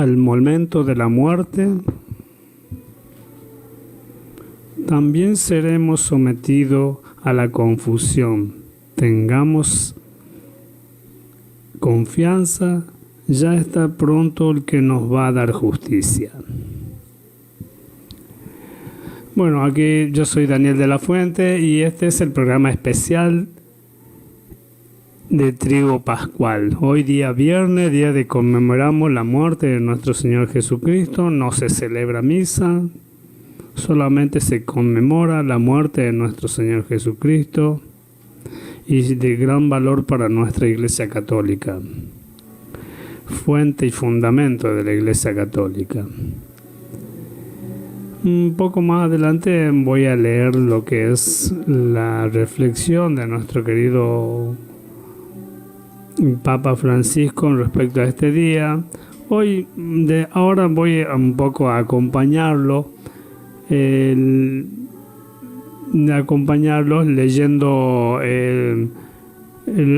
al momento de la muerte, también seremos sometidos a la confusión. Tengamos confianza, ya está pronto el que nos va a dar justicia. Bueno, aquí yo soy Daniel de la Fuente y este es el programa especial de Trigo Pascual. Hoy día viernes, día de conmemoramos la muerte de nuestro Señor Jesucristo. No se celebra misa, solamente se conmemora la muerte de nuestro Señor Jesucristo y de gran valor para nuestra Iglesia Católica, fuente y fundamento de la Iglesia Católica. Un poco más adelante voy a leer lo que es la reflexión de nuestro querido Papa Francisco respecto a este día. Ahora voy un poco a acompañarlos leyendo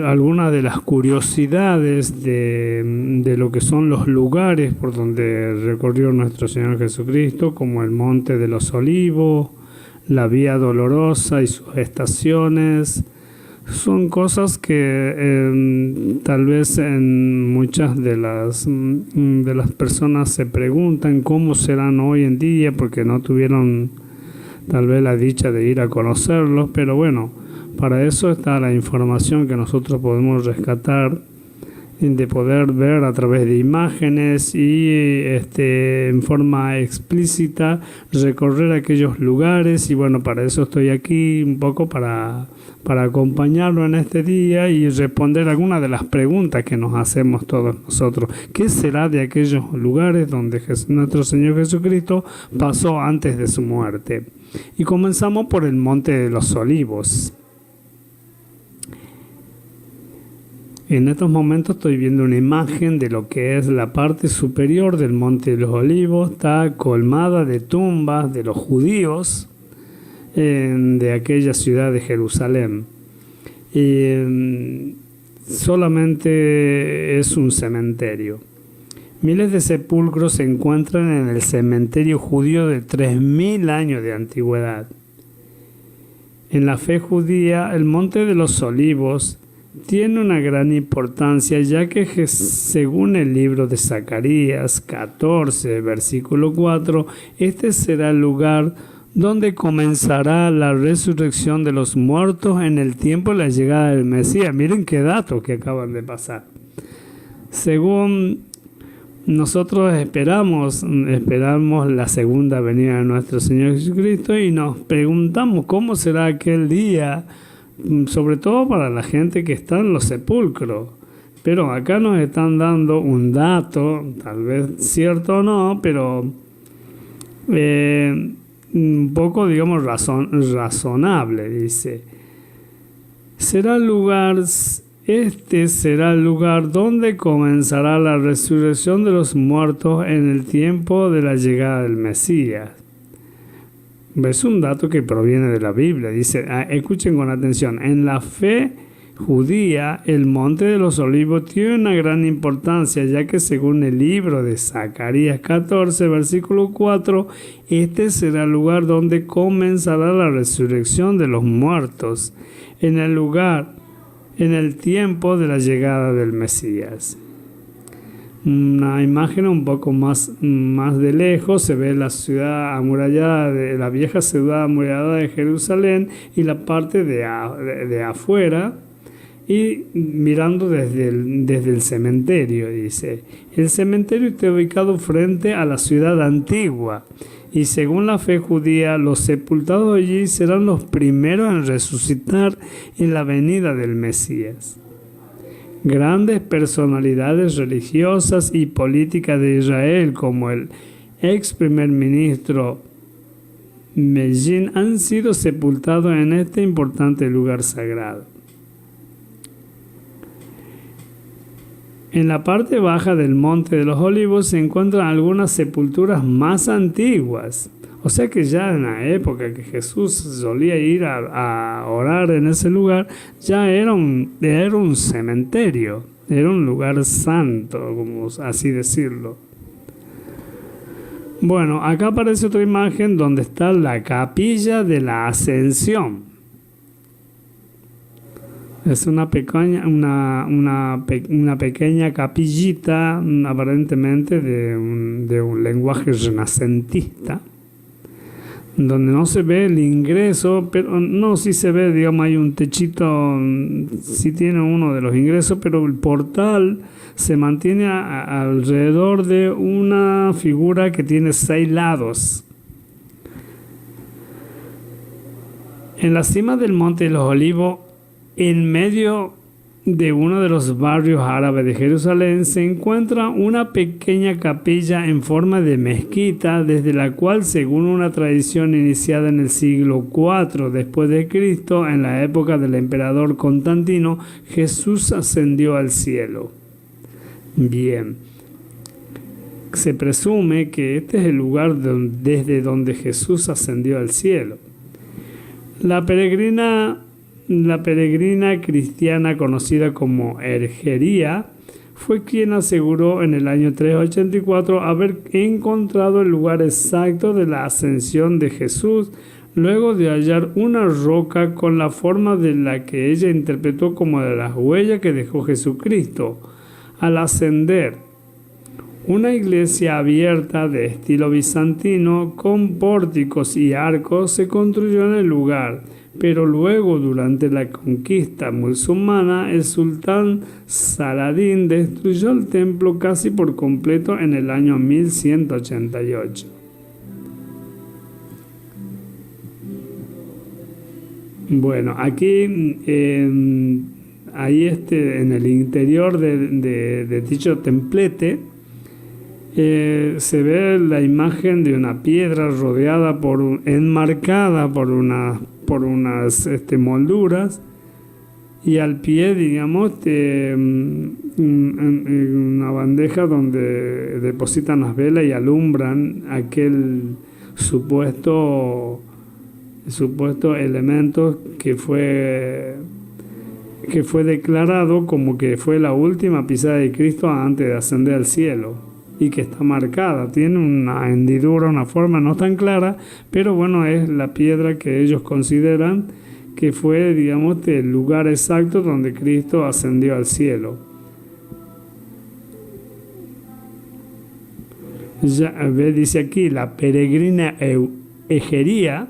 algunas de las curiosidades de lo que son los lugares por donde recorrió nuestro Señor Jesucristo, como el Monte de los Olivos, la Vía Dolorosa y sus estaciones. Son cosas que tal vez en muchas de las personas se preguntan cómo serán hoy en día, porque no tuvieron tal vez la dicha de ir a conocerlos, pero bueno, para eso está la información que nosotros podemos rescatar, de poder ver a través de imágenes y en forma explícita recorrer aquellos lugares. Y bueno, para eso estoy aquí un poco para acompañarlo en este día y responder algunas de las preguntas que nos hacemos todos nosotros. ¿Qué será de aquellos lugares donde nuestro Señor Jesucristo pasó antes de su muerte? Y comenzamos por el Monte de los Olivos. En estos momentos estoy viendo una imagen de lo que es la parte superior del Monte de los Olivos. Está colmada de tumbas de los judíos de aquella ciudad de Jerusalén. Solamente es un cementerio. Miles de sepulcros se encuentran en el cementerio judío de 3000 años de antigüedad. En la fe judía, el Monte de los Olivos tiene una gran importancia, ya que según el libro de Zacarías 14, versículo 4, este será el lugar donde comenzará la resurrección de los muertos en el tiempo de la llegada del Mesías. Miren qué datos que acaban de pasar. Según nosotros esperamos la segunda venida de nuestro Señor Jesucristo y nos preguntamos cómo será aquel día, sobre todo para la gente que está en los sepulcros. Pero acá nos están dando un dato, tal vez cierto o no, pero un poco, digamos, razonable. Dice, será el lugar donde comenzará la resurrección de los muertos en el tiempo de la llegada del Mesías. Es un dato que proviene de la Biblia. Dice, escuchen con atención, en la fe judía, el Monte de los Olivos tiene una gran importancia, ya que según el libro de Zacarías 14, versículo 4, este será el lugar donde comenzará la resurrección de los muertos, en el tiempo de la llegada del Mesías. Una imagen un poco más de lejos se ve la ciudad amurallada, la vieja ciudad amurallada de Jerusalén y la parte de afuera, y mirando desde el cementerio. Dice, el cementerio está ubicado frente a la ciudad antigua y según la fe judía, los sepultados allí serán los primeros en resucitar en la venida del Mesías. Grandes personalidades religiosas y políticas de Israel, como el ex primer ministro Begin, han sido sepultados en este importante lugar sagrado. En la parte baja del Monte de los Olivos se encuentran algunas sepulturas más antiguas. O sea que ya en la época que Jesús solía ir a orar en ese lugar, ya era un cementerio, era un lugar santo, como así decirlo. Bueno, acá aparece otra imagen donde está la capilla de la Ascensión. Es una pequeña capillita, aparentemente de un lenguaje renacentista, donde no se ve el ingreso, pero no, sí se ve, digamos, hay un techito, sí tiene uno de los ingresos, pero el portal se mantiene alrededor de una figura que tiene 6 lados. En la cima del Monte de los Olivos, en medio de uno de los barrios árabes de Jerusalén, se encuentra una pequeña capilla en forma de mezquita, desde la cual, según una tradición iniciada en el siglo IV después de Cristo, en la época del emperador Constantino, Jesús ascendió al cielo. Bien, se presume que este es el lugar desde donde Jesús ascendió al cielo. La peregrina cristiana conocida como Herjería fue quien aseguró en el año 384 haber encontrado el lugar exacto de la ascensión de Jesús, luego de hallar una roca con la forma de la que ella interpretó como de las huellas que dejó Jesucristo al ascender. Una iglesia abierta de estilo bizantino con pórticos y arcos se construyó en el lugar, pero luego, durante la conquista musulmana, el sultán Saladín destruyó el templo casi por completo en el año 1188. Bueno, aquí ahí en el interior de dicho templete se ve la imagen de una piedra rodeada enmarcada por unas molduras, y al pie, digamos, una bandeja donde depositan las velas y alumbran aquel supuesto elemento que fue declarado como que fue la última pisada de Cristo antes de ascender al cielo, y que está marcada, tiene una hendidura, una forma no tan clara, pero bueno, es la piedra que ellos consideran que fue, digamos, el lugar exacto donde Cristo ascendió al cielo. Dice aquí, la peregrina Herjería,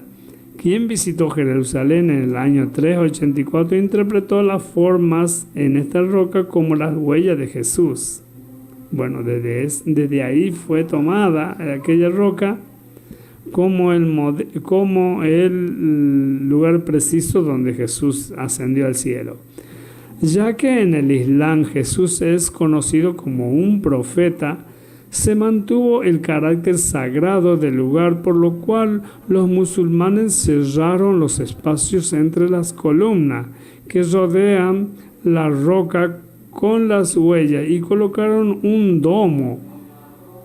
quien visitó Jerusalén en el año 384, interpretó las formas en esta roca como las huellas de Jesús. Bueno, desde ahí fue tomada aquella roca como el lugar preciso donde Jesús ascendió al cielo. Ya que en el Islam Jesús es conocido como un profeta, se mantuvo el carácter sagrado del lugar, por lo cual los musulmanes cerraron los espacios entre las columnas que rodean la roca con las huellas y colocaron un domo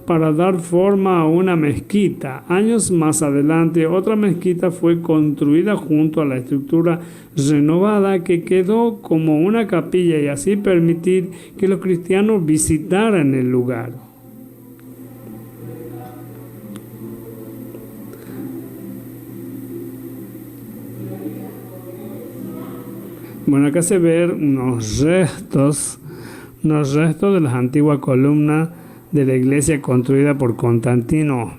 para dar forma a una mezquita. Años más adelante, otra mezquita fue construida junto a la estructura renovada, que quedó como una capilla, y así permitir que los cristianos visitaran el lugar. Bueno, acá se ven unos restos de las antiguas columnas de la iglesia construida por Constantino.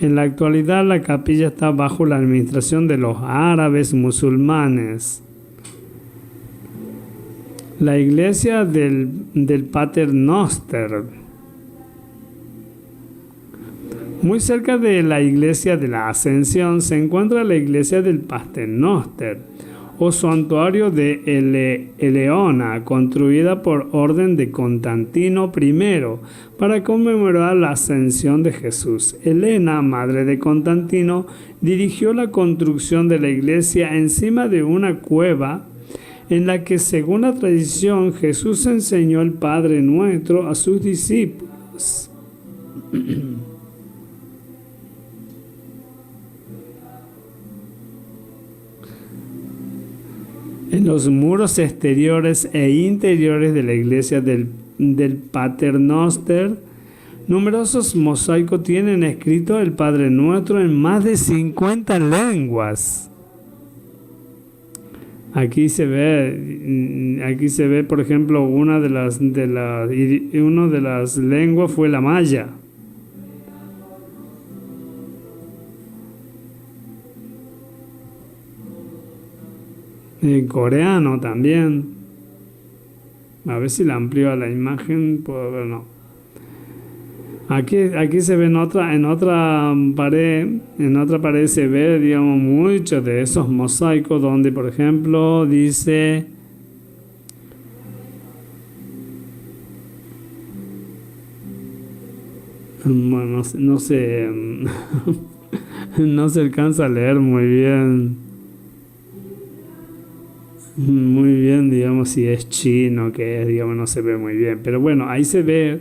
En la actualidad, la capilla está bajo la administración de los árabes musulmanes. La iglesia del Pater Noster. Muy cerca de la iglesia de la Ascensión se encuentra la iglesia del Pater Noster, o santuario de Eleona, construida por orden de Constantino I para conmemorar la ascensión de Jesús. Elena, madre de Constantino, dirigió la construcción de la iglesia encima de una cueva en la que, según la tradición, Jesús enseñó el Padre Nuestro a sus discípulos. En los muros exteriores e interiores de la iglesia del Pater Noster, Numerosos mosaicos tienen escrito el Padre Nuestro en más de 50 lenguas. Aquí se ve, por ejemplo, una de las lenguas fue la maya. El coreano también. A ver si la amplío a la imagen, puedo ver, no. Aquí se ve en otra pared se ve, digamos, muchos de esos mosaicos donde, por ejemplo, dice bueno, no sé no se alcanza a leer muy bien, digamos, si es chino, que es, digamos, no se ve muy bien, pero bueno, ahí se ve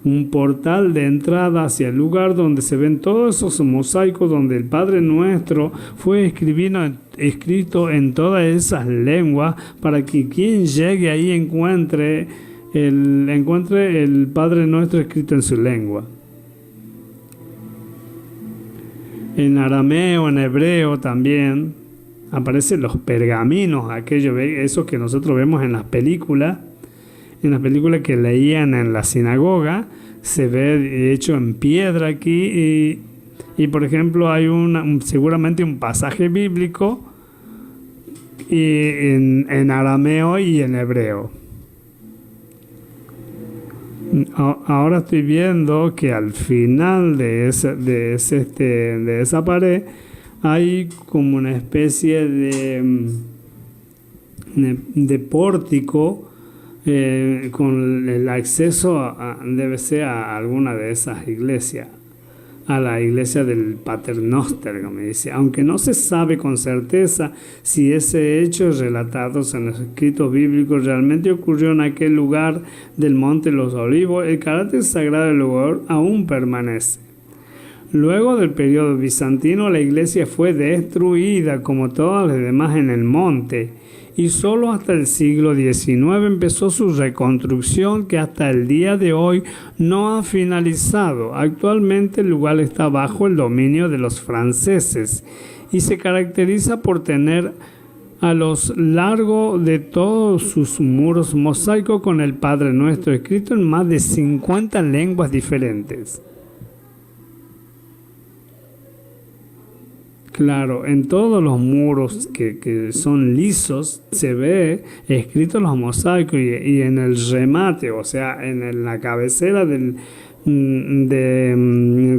un portal de entrada hacia el lugar donde se ven todos esos mosaicos, donde el Padre Nuestro fue escrito en todas esas lenguas, para que quien llegue ahí encuentre el Padre Nuestro escrito en su lengua. En arameo, en hebreo también aparecen los pergaminos, esos que nosotros vemos en las películas. En las películas que leían en la sinagoga, se ve hecho en piedra aquí y por ejemplo hay seguramente un pasaje bíblico en arameo y en hebreo. Ahora estoy viendo que al final de esa pared hay como una especie de pórtico, con el acceso debe ser a alguna de esas iglesias, a la iglesia del Paternoster, como dice, aunque no se sabe con certeza si ese hecho relatado en los escritos bíblicos realmente ocurrió en aquel lugar del Monte de los Olivos. El carácter sagrado del lugar aún permanece. Luego del periodo bizantino, la iglesia fue destruida como todas las demás en el monte, y solo hasta el siglo XIX empezó su reconstrucción, que hasta el día de hoy no ha finalizado. Actualmente el lugar está bajo el dominio de los franceses y se caracteriza por tener a lo largo de todos sus muros mosaicos con el Padre Nuestro escrito en más de 50 lenguas diferentes. Claro, en todos los muros que son lisos se ve escritos los mosaicos y en el remate, o sea, en la cabecera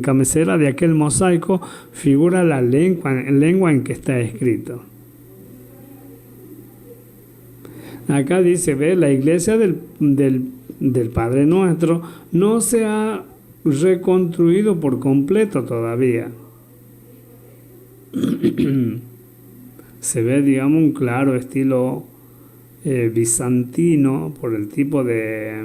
cabecera de aquel mosaico figura la lengua en que está escrito. Acá dice, ve, la iglesia del Padre Nuestro no se ha reconstruido por completo todavía. Se ve, digamos, un claro estilo bizantino por el tipo de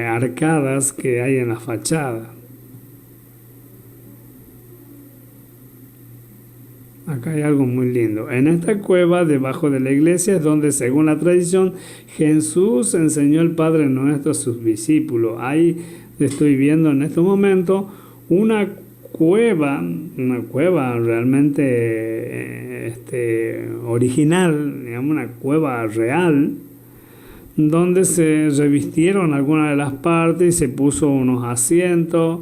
arcadas que hay en la fachada. Acá hay algo muy lindo. En esta cueva debajo de la iglesia es donde, según la tradición, Jesús enseñó el Padre Nuestro a sus discípulos. Ahí estoy viendo en este momento una cueva realmente original, digamos, una cueva real, donde se revistieron algunas de las partes y se puso unos asientos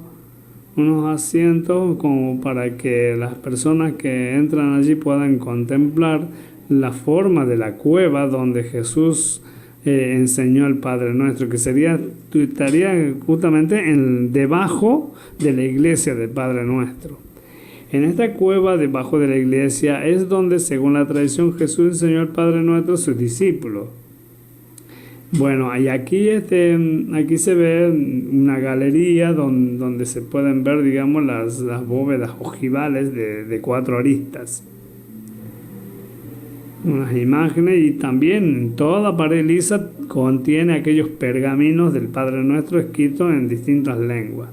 como para que las personas que entran allí puedan contemplar la forma de la cueva donde Jesús enseñó el Padre Nuestro, que estaría justamente debajo de la iglesia del Padre Nuestro. En esta cueva debajo de la iglesia es donde, según la tradición, Jesús enseñó el Padre Nuestro a sus discípulos. Bueno, y aquí se ve una galería donde se pueden ver, digamos, las bóvedas ojivales de 4 aristas. Unas imágenes, y también toda pared lisa contiene aquellos pergaminos del Padre Nuestro escritos en distintas lenguas.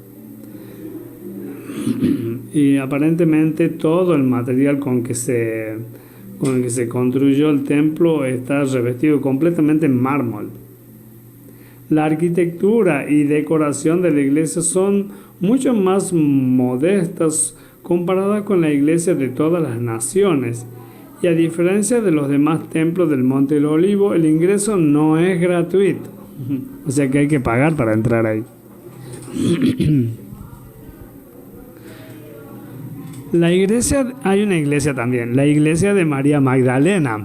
Y aparentemente todo el material con el que se construyó el templo está revestido completamente en mármol. La arquitectura y decoración de la iglesia son mucho más modestas comparadas con la iglesia de todas las naciones. Y a diferencia de los demás templos del Monte del Olivo, el ingreso no es gratuito. O sea que hay que pagar para entrar ahí. Hay una iglesia también, la iglesia de María Magdalena,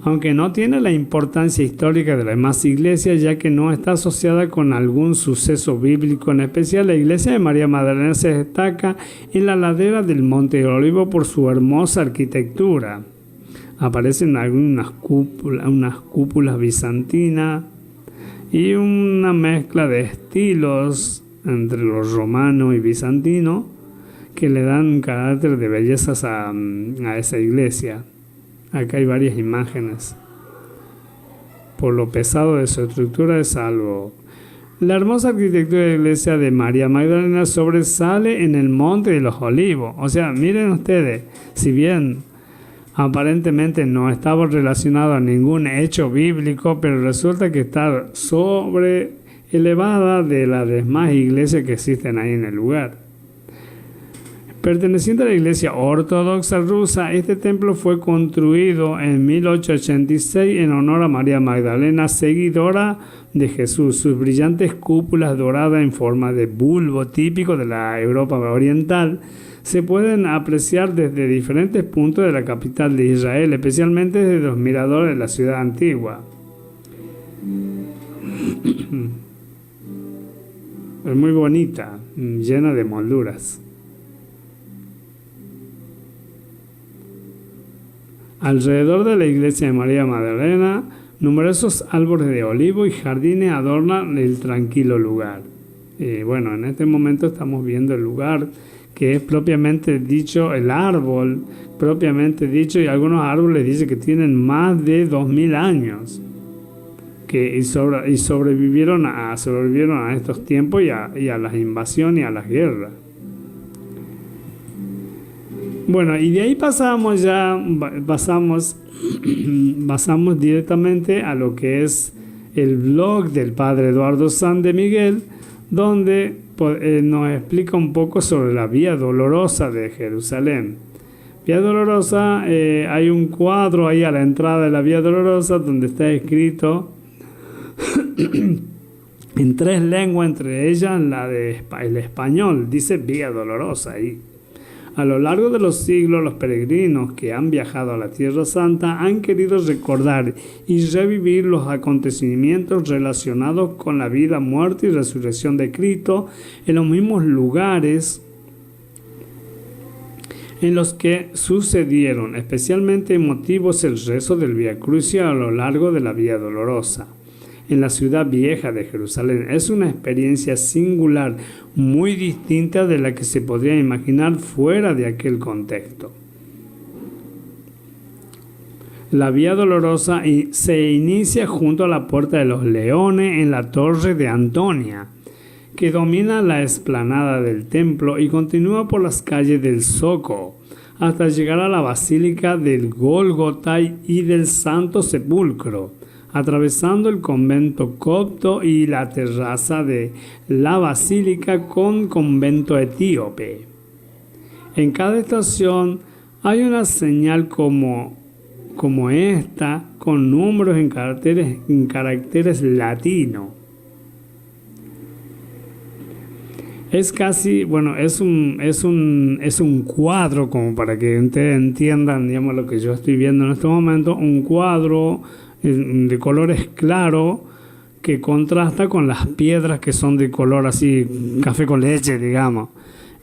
aunque no tiene la importancia histórica de las demás iglesias, ya que no está asociada con algún suceso bíblico en especial. La iglesia de María Magdalena se destaca en la ladera del Monte del Olivo por su hermosa arquitectura. Aparecen algunas unas cúpulas bizantinas y una mezcla de estilos entre los romano y bizantino que le dan carácter de bellezas a esa iglesia. Acá hay varias imágenes. Por lo pesado de su estructura es algo. La hermosa arquitectura de la iglesia de María Magdalena sobresale en el Monte de los Olivos. O sea, miren ustedes, si bien aparentemente no estaba relacionado a ningún hecho bíblico, pero resulta que está sobre elevada de las demás iglesias que existen ahí en el lugar. Perteneciente a la Iglesia Ortodoxa rusa, este templo fue construido en 1886 en honor a María Magdalena, seguidora de Jesús. Sus brillantes cúpulas doradas en forma de bulbo, típico de la Europa oriental, se pueden apreciar desde diferentes puntos de la capital de Israel, especialmente desde los miradores de la ciudad antigua. Es muy bonita, llena de molduras. Alrededor de la iglesia de María Magdalena, numerosos árboles de olivo y jardines adornan el tranquilo lugar. Bueno, en este momento estamos viendo el lugar que es propiamente dicho, el árbol propiamente dicho, y algunos árboles dicen que tienen más de 2000 años y sobrevivieron a estos tiempos y a las invasiones y a las guerras. Bueno, y de ahí pasamos directamente a lo que es el blog del padre Eduardo San de Miguel, donde nos explica un poco sobre la Vía Dolorosa de Jerusalén. Vía Dolorosa, hay un cuadro ahí a la entrada de la Vía Dolorosa donde está escrito en 3 lenguas, entre ellas el español, dice Vía Dolorosa ahí. A lo largo de los siglos, los peregrinos que han viajado a la Tierra Santa han querido recordar y revivir los acontecimientos relacionados con la vida, muerte y resurrección de Cristo en los mismos lugares en los que sucedieron. Especialmente emotivos el rezo del Vía Crucis a lo largo de la Vía Dolorosa en la ciudad vieja de Jerusalén. Es una experiencia singular, muy distinta de la que se podría imaginar fuera de aquel contexto. La Vía Dolorosa se inicia junto a la Puerta de los Leones en la Torre de Antonia, que domina la explanada del templo, y continúa por las calles del Zoco hasta llegar a la Basílica del Gólgota y del Santo Sepulcro, atravesando el convento copto y la terraza de la basílica con convento etíope. En cada estación hay una señal como esta, con números en caracteres latinos. Es casi, bueno, es un cuadro, como para que ustedes entiendan, digamos, lo que yo estoy viendo en este momento, un cuadro de colores claros que contrasta con las piedras que son de color así café con leche, digamos.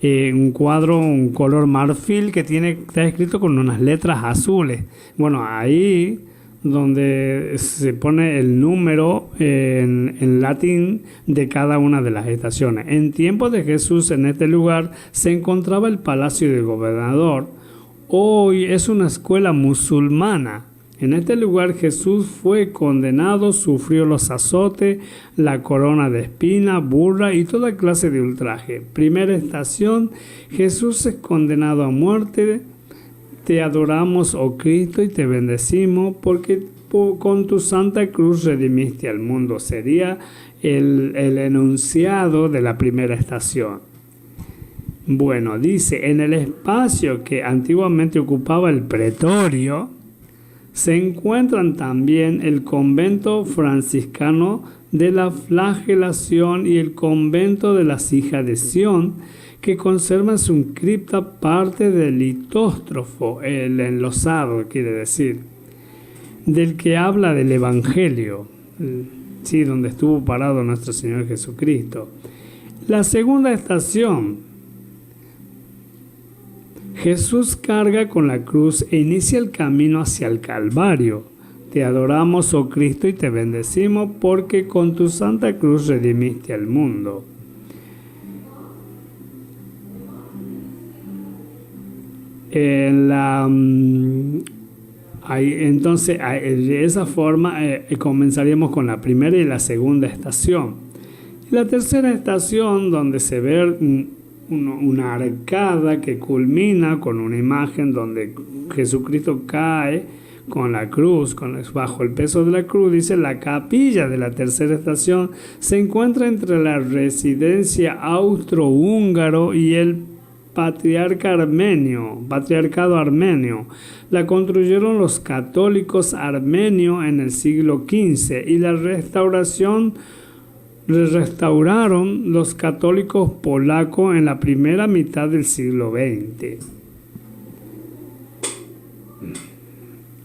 Un cuadro, un color marfil que está escrito con unas letras azules. Bueno, ahí donde se pone el número en latín de cada una de las estaciones. En tiempos de Jesús, en este lugar se encontraba el palacio del gobernador. Hoy es una escuela musulmana. En este lugar Jesús fue condenado, sufrió los azotes, la corona de espina, burla y toda clase de ultraje. Primera estación, Jesús es condenado a muerte. Te adoramos, oh Cristo, y te bendecimos porque con tu santa cruz redimiste al mundo. Sería el enunciado de la primera estación. Bueno, dice, en el espacio que antiguamente ocupaba el pretorio, se encuentran también el convento franciscano de la Flagelación y el convento de las Hijas de Sión, que conservan su cripta parte del litóstrofo, el enlosado quiere decir, del que habla del Evangelio, sí, donde estuvo parado nuestro Señor Jesucristo. La segunda estación, Jesús carga con la cruz e inicia el camino hacia el Calvario. Te adoramos, oh Cristo, y te bendecimos porque con tu santa cruz redimiste al mundo. Entonces, de esa forma comenzaríamos con la primera y la segunda estación. Y la tercera estación, donde se ve una arcada que culmina con una imagen donde Jesucristo cae con la cruz, bajo el peso de la cruz, dice, la capilla de la tercera estación se encuentra entre la residencia austrohúngaro y el patriarcado armenio. La construyeron los católicos armenios en el siglo XV y la restauraron los católicos polacos en la primera mitad del siglo XX.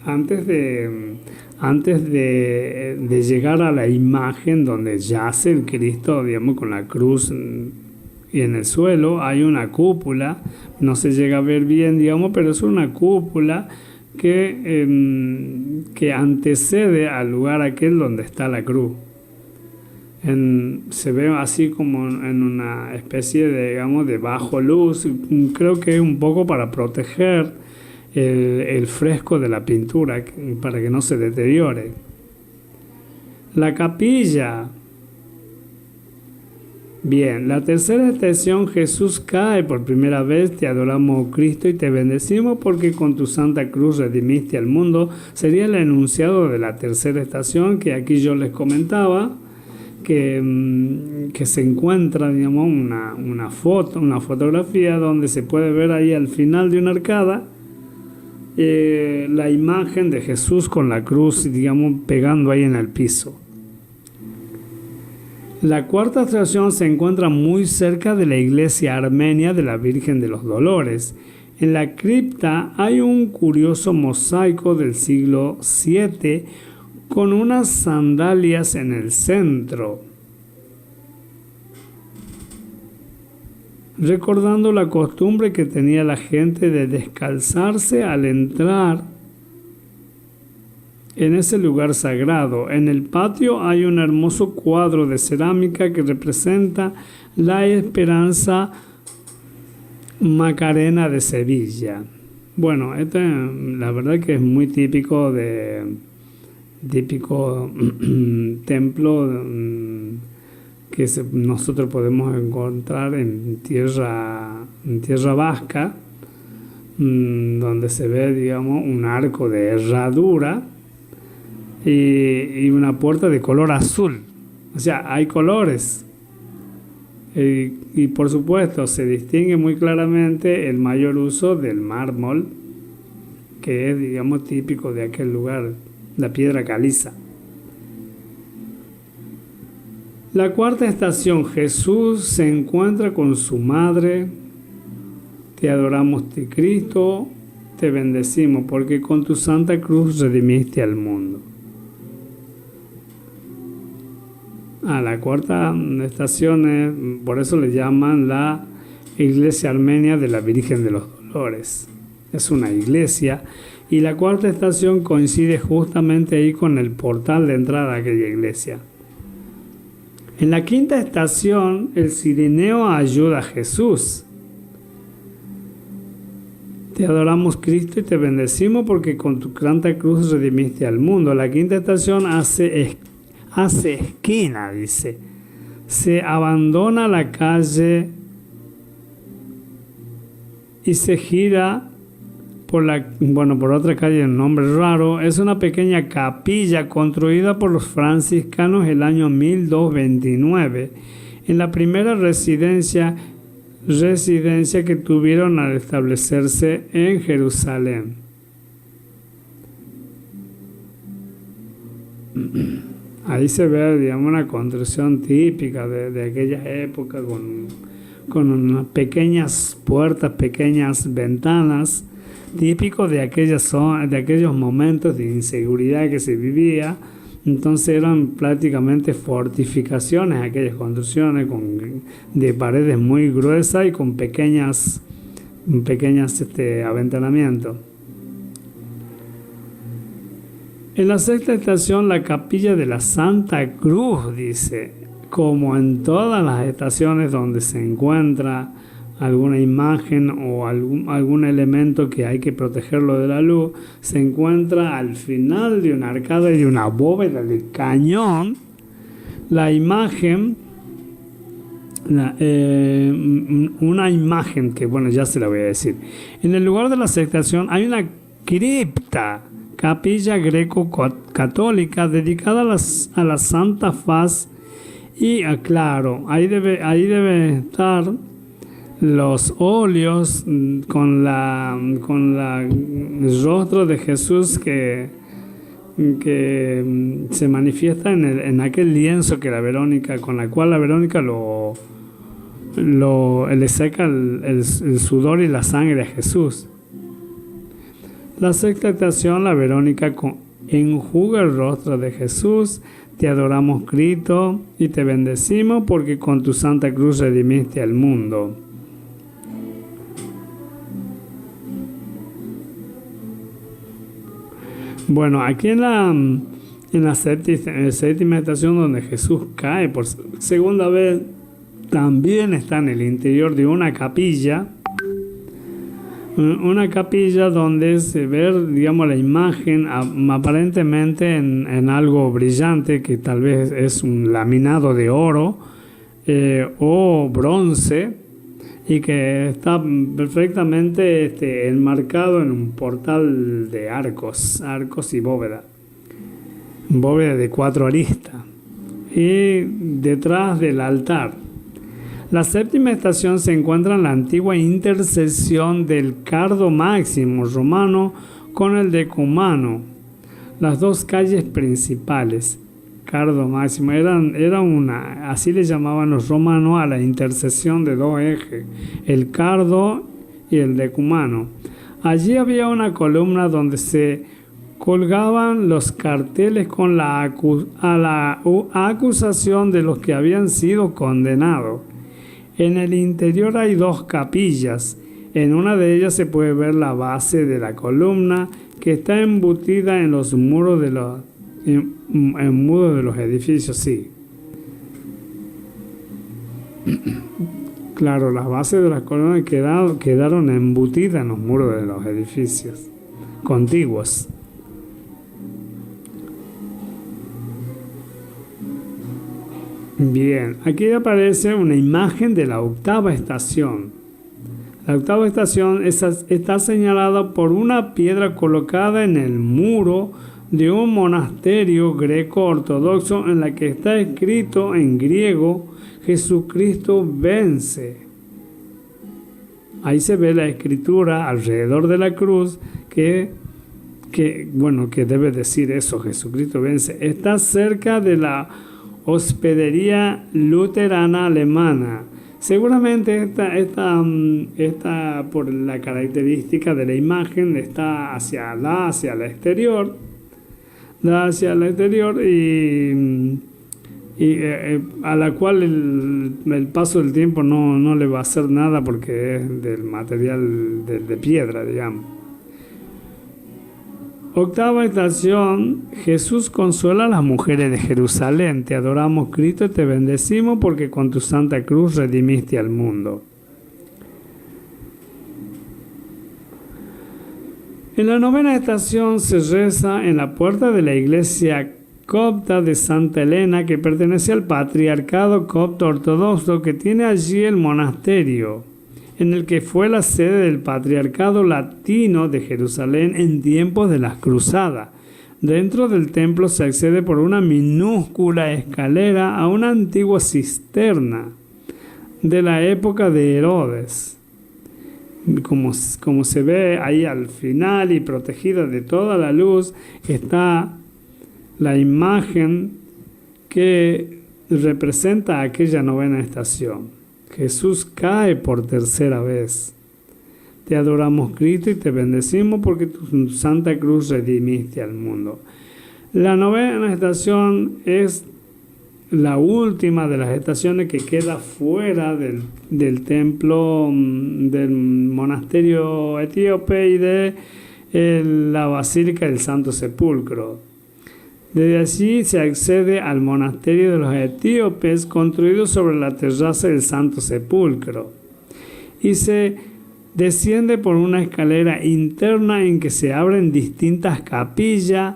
Antes de llegar a la imagen donde yace el Cristo, digamos, con la cruz y en el suelo, hay una cúpula, no se llega a ver bien, digamos, pero es una cúpula que antecede al lugar aquel donde está la cruz. Se ve así como en una especie de, digamos, de bajo luz, creo que es un poco para proteger el fresco de la pintura, para que no se deteriore. La capilla. Bien, la tercera estación, Jesús cae por primera vez, te adoramos, oh Cristo, y te bendecimos porque con tu santa cruz redimiste al mundo. Sería el enunciado de la tercera estación, que aquí yo les comentaba, que se encuentra, digamos, una fotografía donde se puede ver ahí al final de una arcada la imagen de Jesús con la cruz, digamos, pegando ahí en el piso. La cuarta estación se encuentra muy cerca de la iglesia armenia de la Virgen de los Dolores. En la cripta hay un curioso mosaico del siglo VII con unas sandalias en el centro, recordando la costumbre que tenía la gente de descalzarse al entrar en ese lugar sagrado. En el patio hay un hermoso cuadro de cerámica que representa la Esperanza Macarena de Sevilla. Bueno, la verdad que es muy típico templo que nosotros podemos encontrar en tierra vasca, donde se ve, digamos, un arco de herradura y una puerta de color azul. O sea, hay colores. Y por supuesto se distingue muy claramente el mayor uso del mármol, que es, digamos, típico de aquel lugar, la piedra caliza. La cuarta estación, Jesús se encuentra con su madre. Te adoramos, Cristo, te bendecimos, porque con tu santa cruz redimiste al mundo. La cuarta estación, por eso le llaman la iglesia armenia de la Virgen de los Dolores. Es una iglesia. Y la cuarta estación coincide justamente ahí con el portal de entrada a aquella iglesia. En la quinta estación, el cirineo ayuda a Jesús. Te adoramos, Cristo, y te bendecimos porque con tu santa cruz redimiste al mundo. La quinta estación hace esquina, dice. Se abandona la calle y se gira por otra calle de un nombre raro, es una pequeña capilla construida por los franciscanos el año 1229, en la primera residencia que tuvieron al establecerse en Jerusalén. Ahí se ve, digamos, una construcción típica de aquella época con unas pequeñas puertas, pequeñas ventanas, típico de aquellos momentos de inseguridad que se vivía. Entonces eran prácticamente fortificaciones, aquellas construcciones de paredes muy gruesas y con pequeñas aventanamientos. En la sexta estación, la capilla de la Santa Cruz, dice, como en todas las estaciones donde se encuentra alguna imagen o algún elemento que hay que protegerlo de la luz, se encuentra al final de una arcada y de una bóveda de cañón la imagen, una imagen que, bueno, ya se la voy a decir. En el lugar de la sexta estación hay una cripta, capilla greco-católica dedicada a la Santa Faz y, claro, ahí debe estar los óleos con el rostro de Jesús que se manifiesta en aquel lienzo que con la cual la Verónica le seca el sudor y la sangre a Jesús. La sexta estación, la Verónica enjuga el rostro de Jesús. Te adoramos, Cristo, y te bendecimos porque con tu Santa Cruz redimiste al mundo. Bueno, aquí en la séptima estación donde Jesús cae por segunda vez, también está en el interior de una capilla donde se ve, digamos, la imagen aparentemente en algo brillante, que tal vez es un laminado de oro o bronce, y que está perfectamente enmarcado en un portal de arcos y bóveda de 4 aristas, y detrás del altar. La séptima estación se encuentra en la antigua intersección del cardo máximo romano con el decumano, las dos calles principales. Cardo máximo así le llamaban los romanos a la intersección de dos ejes, el cardo y el decumano. Allí había una columna donde se colgaban los carteles con la acusación de los que habían sido condenados. En el interior hay 2 capillas. En una de ellas se puede ver la base de la columna, que está embutida en los muros de los edificios, sí. Claro, las bases de las columnas quedaron embutidas en los muros de los edificios contiguos. Bien, aquí aparece una imagen de la octava estación. La octava estación está señalada por una piedra colocada en el muro de un monasterio greco-ortodoxo en la que está escrito en griego: Jesucristo vence. Ahí se ve la escritura alrededor de la cruz que debe decir eso: Jesucristo vence. Está cerca de la hospedería luterana alemana. Seguramente esta por la característica de la imagen da hacia el exterior, y a la cual el paso del tiempo no le va a hacer nada porque es del material de piedra, digamos. Octava estación, Jesús consuela a las mujeres de Jerusalén. Te adoramos, Cristo, te bendecimos porque con tu Santa Cruz redimiste al mundo. En la novena estación se reza en la puerta de la iglesia copta de Santa Elena, que pertenece al patriarcado copto ortodoxo, que tiene allí el monasterio. en el que fue la sede del Patriarcado Latino de Jerusalén en tiempos de las Cruzadas. Dentro del templo se accede por una minúscula escalera a una antigua cisterna de la época de Herodes. Como se ve ahí al final y protegida de toda la luz, está la imagen que representa aquella novena estación. Jesús cae por tercera vez. Te adoramos, Cristo, y te bendecimos porque tu santa cruz redimiste al mundo. La novena estación es la última de las estaciones que queda fuera del templo del monasterio etíope y de la Basílica del Santo Sepulcro. Desde allí se accede al monasterio de los etíopes construido sobre la terraza del Santo Sepulcro y se desciende por una escalera interna en que se abren distintas capillas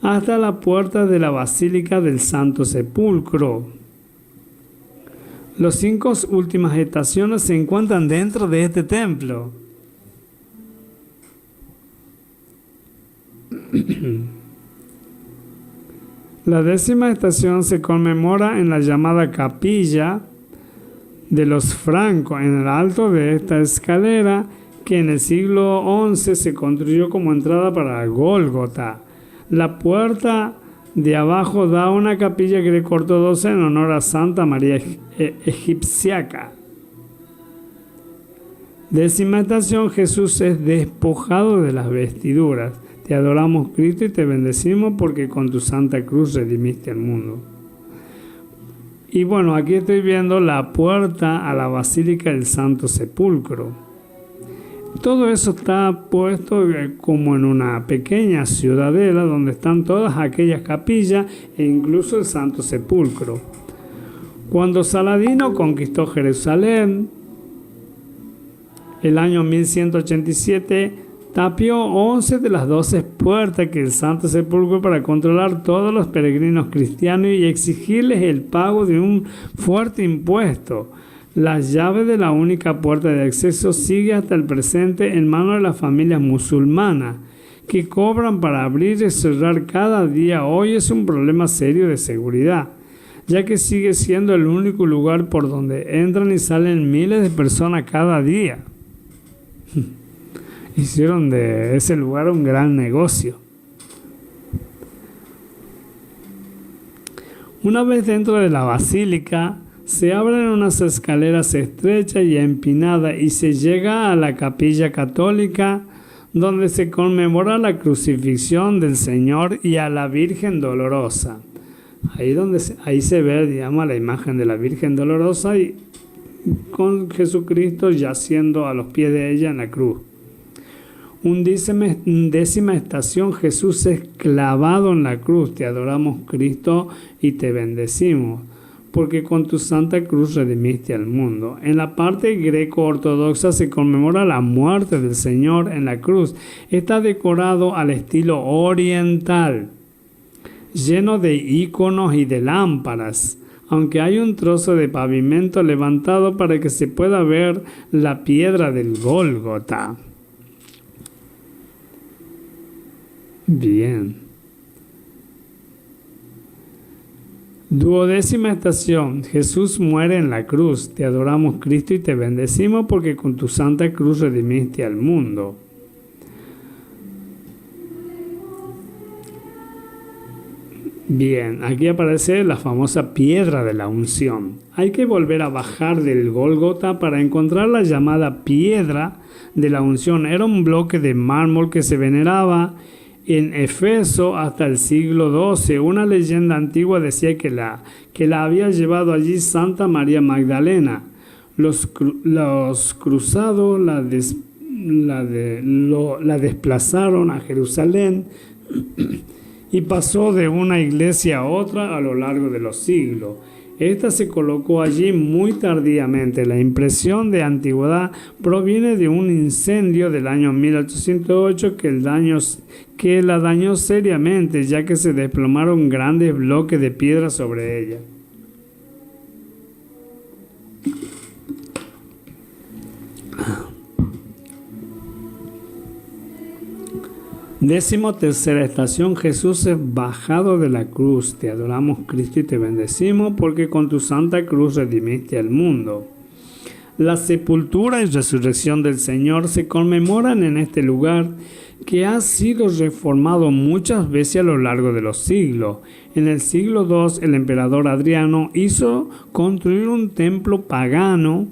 hasta la puerta de la Basílica del Santo Sepulcro. Las 5 últimas estaciones se encuentran dentro de este templo. La 10ª estación se conmemora en la llamada Capilla de los Francos, en el alto de esta escalera que en el siglo XI se construyó como entrada para Gólgota. La puerta de abajo da a una capilla greco-ortodoxa en honor a Santa María Egipciaca. 10ª estación, Jesús es despojado de las vestiduras. Te adoramos, Cristo, y te bendecimos porque con tu santa cruz redimiste al mundo. Y bueno, aquí estoy viendo la puerta a la Basílica del Santo Sepulcro. Todo eso está puesto como en una pequeña ciudadela donde están todas aquellas capillas e incluso el Santo Sepulcro. Cuando Saladino conquistó Jerusalén, el año 1187, tapió 11 de las 12 puertas que el Santo Sepulcro para controlar todos los peregrinos cristianos y exigirles el pago de un fuerte impuesto. La llave de la única puerta de acceso sigue hasta el presente en manos de las familias musulmanas, que cobran para abrir y cerrar cada día. Hoy es un problema serio de seguridad, ya que sigue siendo el único lugar por donde entran y salen miles de personas cada día. Hicieron de ese lugar un gran negocio. Una vez dentro de la basílica, se abren unas escaleras estrechas y empinadas y se llega a la capilla católica, donde se conmemora la crucifixión del Señor y a la Virgen Dolorosa. Ahí se ve, digamos, la imagen de la Virgen Dolorosa y con Jesucristo yaciendo a los pies de ella en la cruz. 10ª estación, Jesús es clavado en la cruz. Te adoramos, Cristo, y te bendecimos, porque con tu santa cruz redimiste al mundo. En la parte greco-ortodoxa se conmemora la muerte del Señor en la cruz. Está decorado al estilo oriental, lleno de iconos y de lámparas, aunque hay un trozo de pavimento levantado para que se pueda ver la piedra del Gólgota. Bien. 12ª estación, Jesús muere en la cruz. Te adoramos, Cristo, y te bendecimos porque con tu santa cruz redimiste al mundo. Bien, aquí aparece la famosa piedra de la unción. Hay que volver a bajar del Gólgota para encontrar la llamada piedra de la unción. Era un bloque de mármol que se veneraba en Éfeso hasta el siglo XII. Una leyenda antigua decía que la había llevado allí Santa María Magdalena. Los cruzados la desplazaron a Jerusalén y pasó de una iglesia a otra a lo largo de los siglos. Esta se colocó allí muy tardíamente. La impresión de antigüedad proviene de un incendio del año 1808 que la dañó seriamente, ya que se desplomaron grandes bloques de piedra sobre ella. 13ª estación, Jesús es bajado de la cruz. Te adoramos, Cristo, y te bendecimos porque con tu santa cruz redimiste al mundo. La sepultura y resurrección del Señor se conmemoran en este lugar que ha sido reformado muchas veces a lo largo de los siglos. En el siglo II, el emperador Adriano hizo construir un templo pagano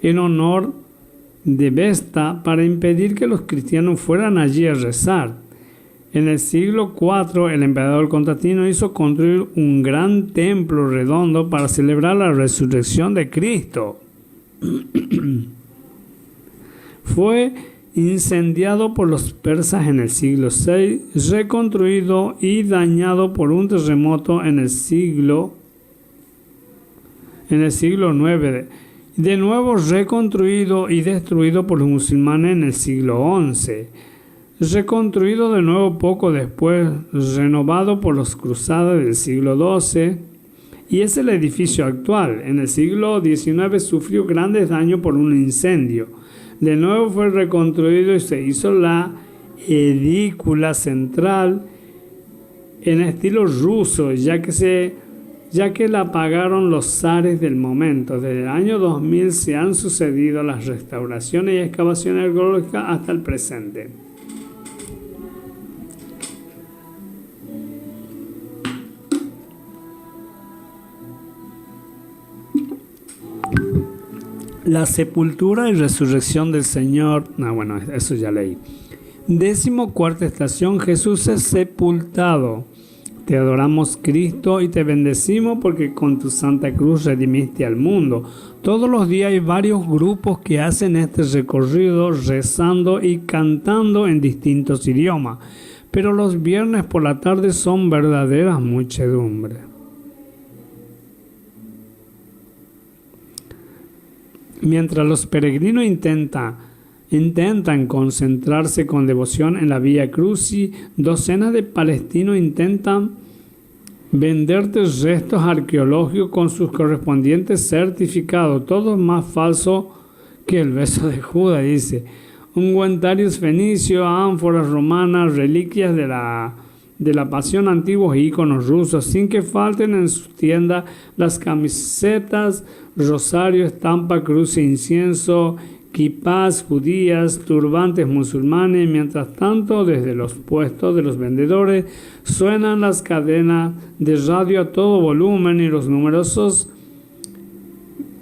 en honor de Vesta para impedir que los cristianos fueran allí a rezar. En el siglo IV, el emperador Constantino hizo construir un gran templo redondo para celebrar la resurrección de Cristo. Fue incendiado por los persas en el siglo VI, reconstruido y dañado por un terremoto en el siglo IX. De nuevo reconstruido y destruido por los musulmanes en el siglo XI. Reconstruido de nuevo poco después, renovado por los cruzados del siglo XII. Y es el edificio actual. En el siglo XIX sufrió grandes daños por un incendio. De nuevo fue reconstruido y se hizo la edícula central en estilo ruso, ya que la pagaron los zares del momento. Desde el año 2000 se han sucedido las restauraciones y excavaciones arqueológicas hasta el presente. La sepultura y resurrección del Señor. Bueno, eso ya leí. 14ª estación, Jesús es sepultado. Te adoramos, Cristo, y te bendecimos porque con tu santa cruz redimiste al mundo. Todos los días hay varios grupos que hacen este recorrido rezando y cantando en distintos idiomas, pero los viernes por la tarde son verdaderas muchedumbres. Mientras los peregrinos intentan concentrarse con devoción en la Vía Crucis, docenas de palestinos intentan venderte restos arqueológicos con sus correspondientes certificados, todos más falsos que el beso de Judas, dice. Ungüentarios fenicios, ánforas romanas, reliquias de la pasión, antiguos íconos rusos, sin que falten en sus tiendas las camisetas, rosario, estampa, cruz e incienso, kipás judías, turbantes musulmanes. Mientras tanto, desde los puestos de los vendedores suenan las cadenas de radio a todo volumen y los numerosos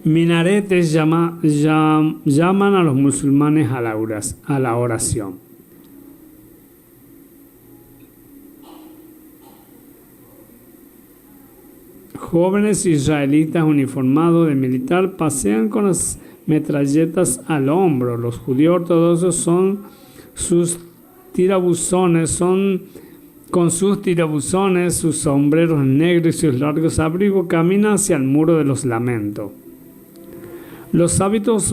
minaretes llaman a los musulmanes a la oración. Jóvenes israelitas uniformados de militar pasean con las metralletas al hombro. Los judíos ortodoxos con sus tirabuzones, sus sombreros negros y sus largos abrigos, caminan hacia el muro de los lamentos. Los hábitos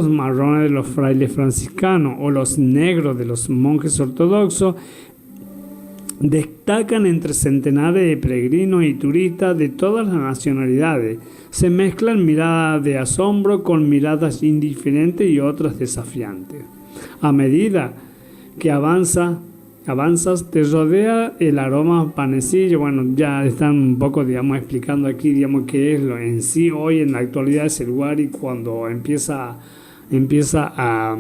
marrones de los frailes franciscanos o los negros de los monjes ortodoxos destacan entre centenares de peregrinos y turistas de todas las nacionalidades. Se mezclan miradas de asombro con miradas indiferentes y otras desafiantes. A medida que avanzas, te rodea el aroma panecillo. Bueno, ya están un poco, explicando aquí, qué es lo en sí. Hoy en la actualidad es el lugar, y cuando empieza a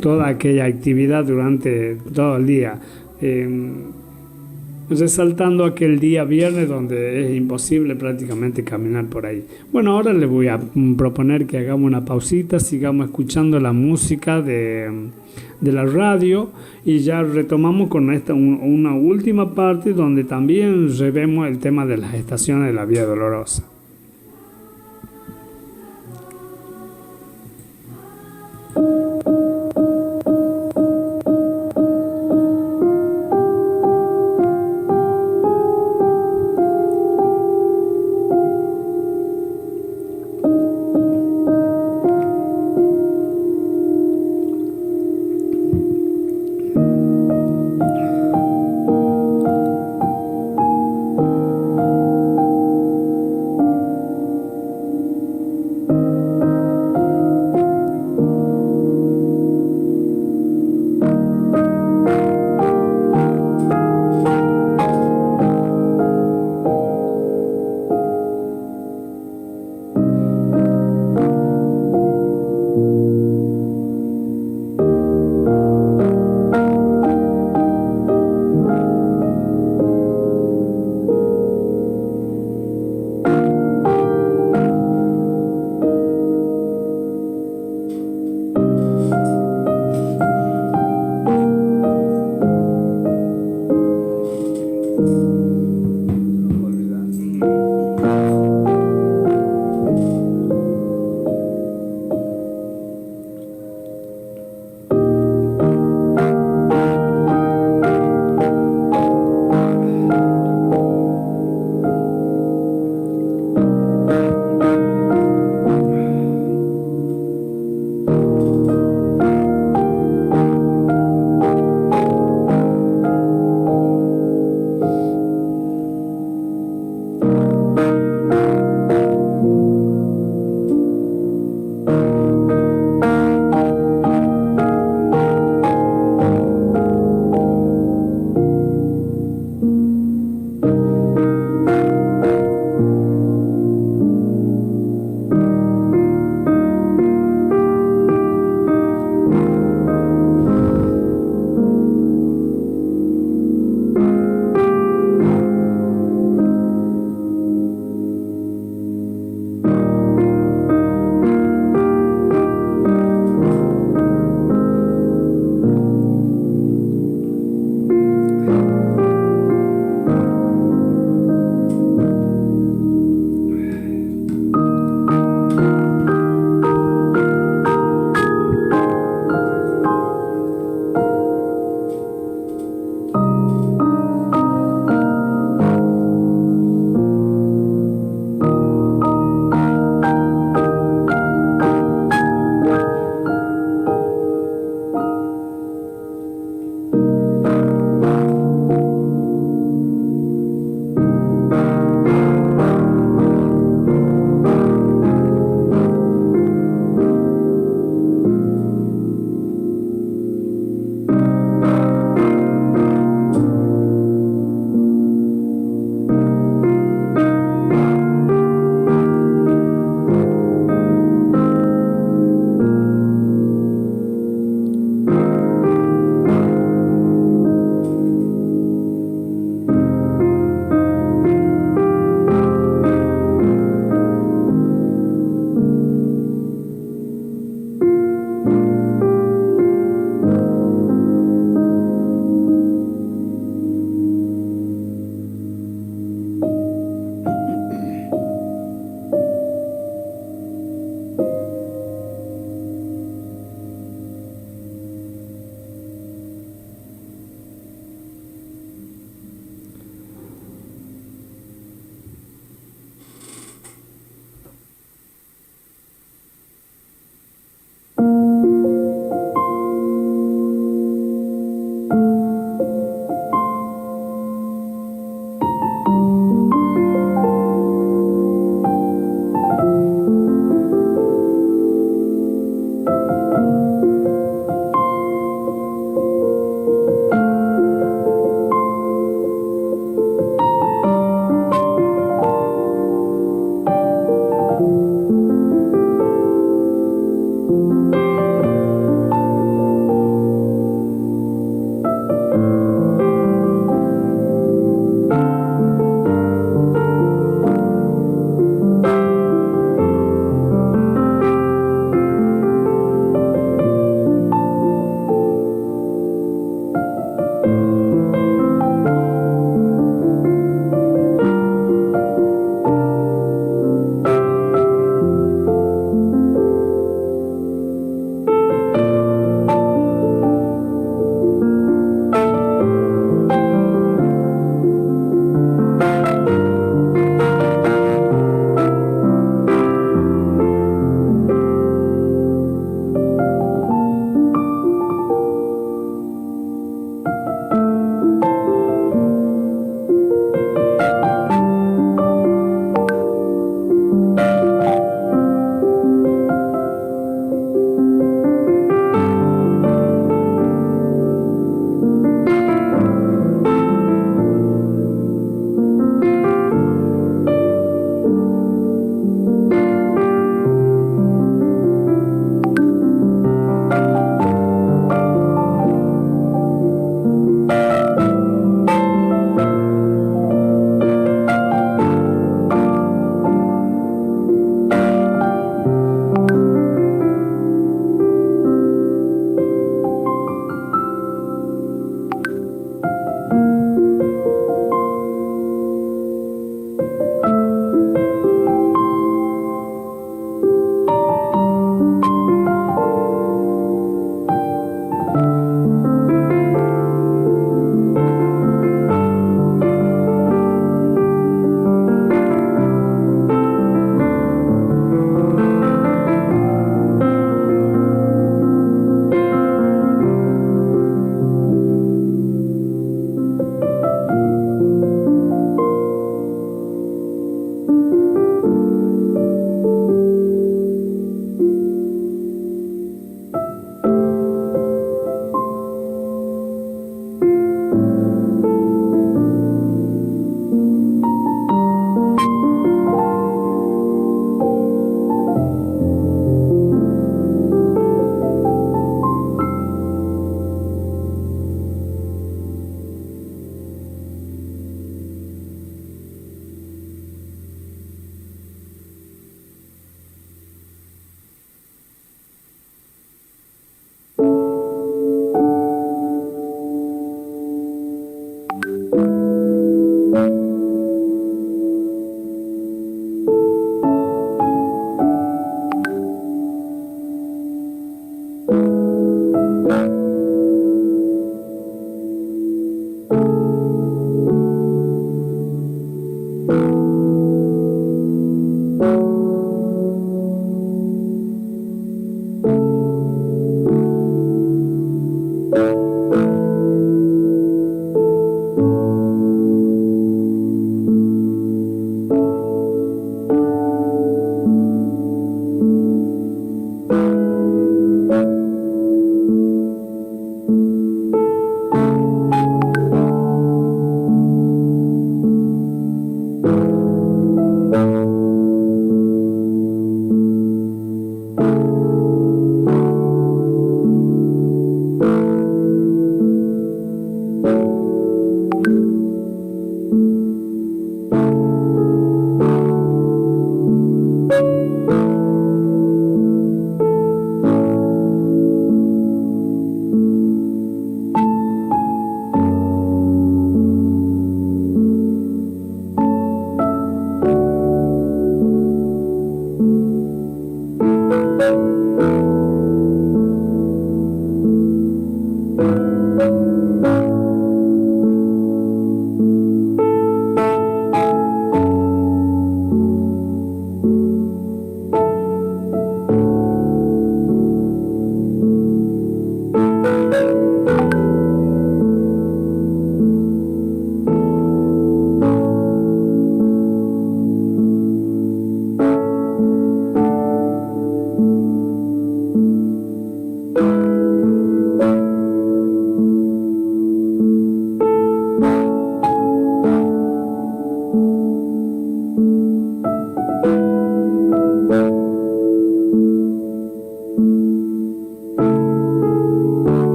toda aquella actividad durante todo el día. Resaltando aquel día viernes donde es imposible prácticamente caminar por ahí. Bueno, ahora les voy a proponer que hagamos una pausita, sigamos escuchando la música de la radio y ya retomamos con una última parte donde también revemos el tema de las estaciones de la Vía Dolorosa.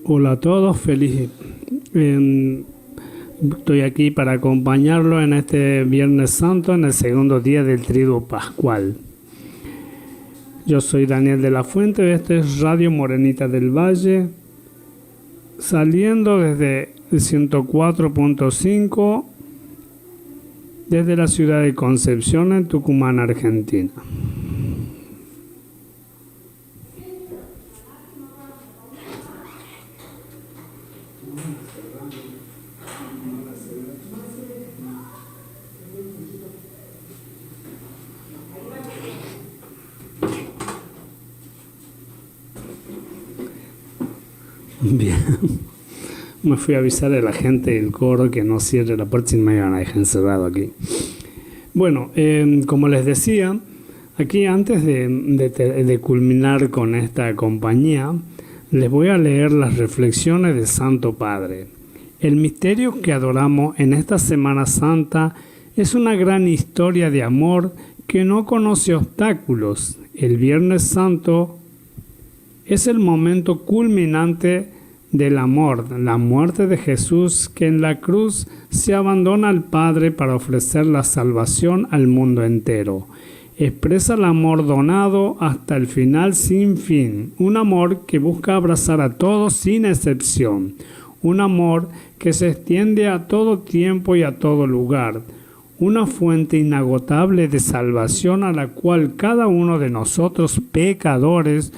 Hola a todos, feliz. Estoy aquí para acompañarlo en este Viernes Santo, en el segundo día del Triduo Pascual. Yo soy Daniel de la Fuente, este es Radio Morenita del Valle, saliendo desde el 104.5, desde la ciudad de Concepción, en Tucumán, Argentina. Bien, me fui a avisar a la gente del coro que no cierre la puerta, si me iban a dejar encerrado aquí. Bueno, como les decía, aquí antes de culminar con esta compañía, les voy a leer las reflexiones del Santo Padre. El misterio que adoramos en esta Semana Santa es una gran historia de amor que no conoce obstáculos. El Viernes Santo es el momento culminante del amor, la muerte de Jesús, que en la cruz se abandona al Padre para ofrecer la salvación al mundo entero. Expresa el amor donado hasta el final sin fin, un amor que busca abrazar a todos sin excepción, un amor que se extiende a todo tiempo y a todo lugar, una fuente inagotable de salvación a la cual cada uno de nosotros pecadores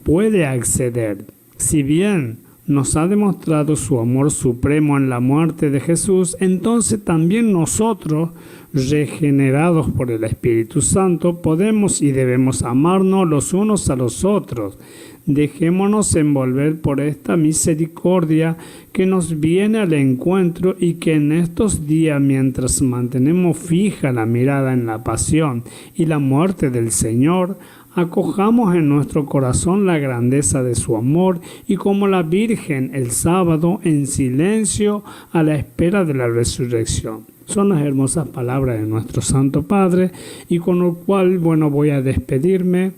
puede acceder. Si bien nos ha demostrado su amor supremo en la muerte de Jesús, entonces también nosotros, regenerados por el Espíritu Santo, podemos y debemos amarnos los unos a los otros. Dejémonos envolver por esta misericordia que nos viene al encuentro y que en estos días, mientras mantenemos fija la mirada en la pasión y la muerte del Señor, acojamos en nuestro corazón la grandeza de su amor y como la Virgen el sábado en silencio a la espera de la resurrección. Son las hermosas palabras de nuestro Santo Padre y con lo cual, voy a despedirme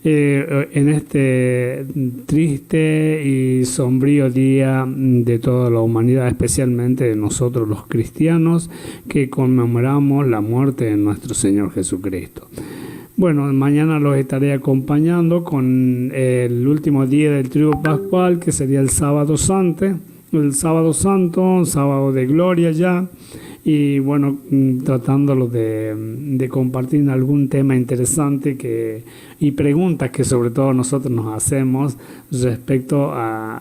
en este triste y sombrío día de toda la humanidad, especialmente de nosotros los cristianos que conmemoramos la muerte de nuestro Señor Jesucristo. Bueno, mañana los estaré acompañando con el último día del Triduo Pascual, que sería el Sábado Santo, un sábado de gloria ya, y tratándolo de compartir algún tema interesante y preguntas que sobre todo nosotros nos hacemos respecto a